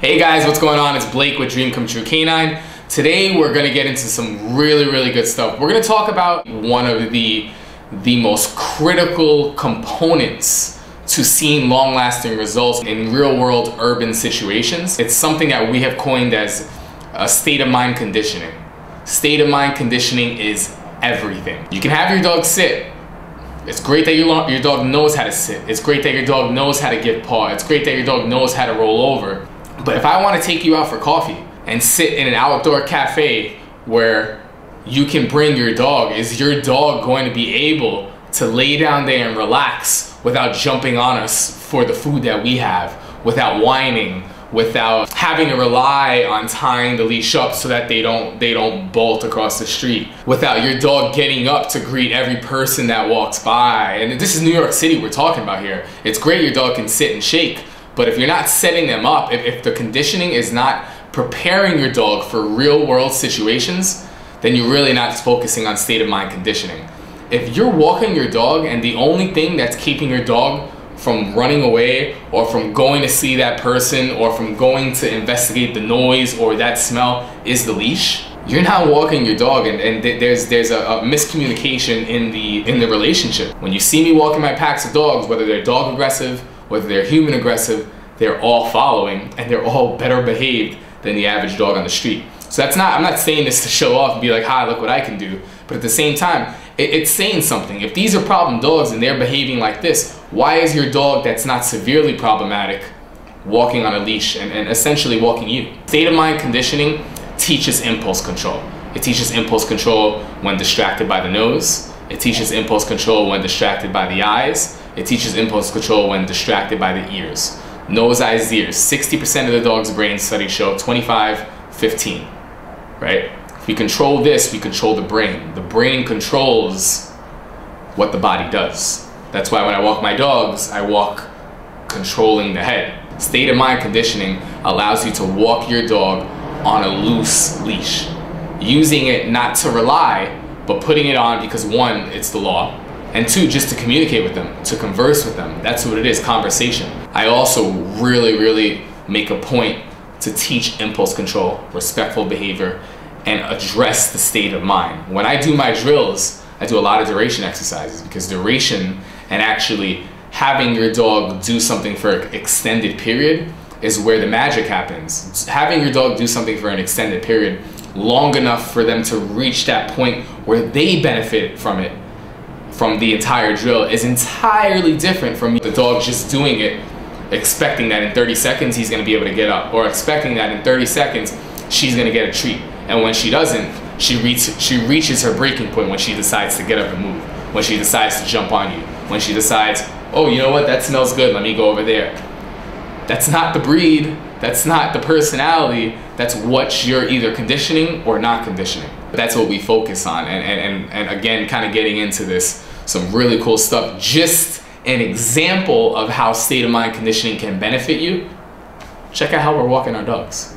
Hey guys, what's going on? It's Blake with Dream Come True K9. Today we're gonna get into some really good stuff. We're gonna talk about one of the most critical components to seeing long-lasting results in real-world urban situations. It's something that we have coined as a state of mind conditioning. State of mind conditioning is everything. You can have your dog sit. It's great that your dog knows how to sit. It's great that your dog knows how to give paw. It's great that your dog knows how to roll over. But if I want to take you out for coffee and sit in an outdoor cafe where you can bring your dog, is your dog going to be able to lay down there and relax without jumping on us for the food that we have, without whining, without having to rely on tying the leash up so that they don't bolt across the street, without your dog getting up to greet every person that walks by? And this is New York City we're talking about here. It's great your dog can sit and shake, but if you're not setting them up, if the conditioning is not preparing your dog for real world situations, then you're really not focusing on state of mind conditioning. If you're walking your dog and the only thing that's keeping your dog from running away or from going to see that person or from going to investigate the noise or that smell is the leash, you're not walking your dog, and there's a miscommunication in the relationship. When you see me walking my packs of dogs, whether they're dog aggressive, whether they're human aggressive, they're all following and they're all better behaved than the average dog on the street. So I'm not saying this to show off and be like, hi, look what I can do. But at the same time, it's saying something. If these are problem dogs and they're behaving like this, why is your dog that's not severely problematic walking on a leash and essentially walking you? State of mind conditioning teaches impulse control. It teaches impulse control when distracted by the nose. It teaches impulse control when distracted by the eyes. It teaches impulse control when distracted by the ears. Nose, eyes, ears. 60% of the dog's brain, studies show, 25, 15, right? If we control this, we control the brain. The brain controls what the body does. That's why when I walk my dogs, I walk controlling the head. State of mind conditioning allows you to walk your dog on a loose leash, using it not to rely, but putting it on because one, it's the law, and two, just to communicate with them, to converse with them. That's what it is, conversation. I also really make a point to teach impulse control, respectful behavior, and address the state of mind. When I do my drills, I do a lot of duration exercises, because duration and actually having your dog do something for an extended period is where the magic happens. Having your dog do something for an extended period, long enough for them to reach that point where they benefit from it, from the entire drill, is entirely different from the dog just doing it, expecting that in 30 seconds he's gonna be able to get up, or expecting that in 30 seconds she's gonna get a treat. And when she doesn't, she reaches her breaking point when she decides to get up and move, when she decides to jump on you, when she decides, oh, you know what, that smells good, let me go over there. That's not the breed, that's not the personality, that's what you're either conditioning or not conditioning. That's what we focus on, and again, kind of getting into this, some really cool stuff. Just an example of how state of mind conditioning can benefit you. Check out how we're walking our dogs.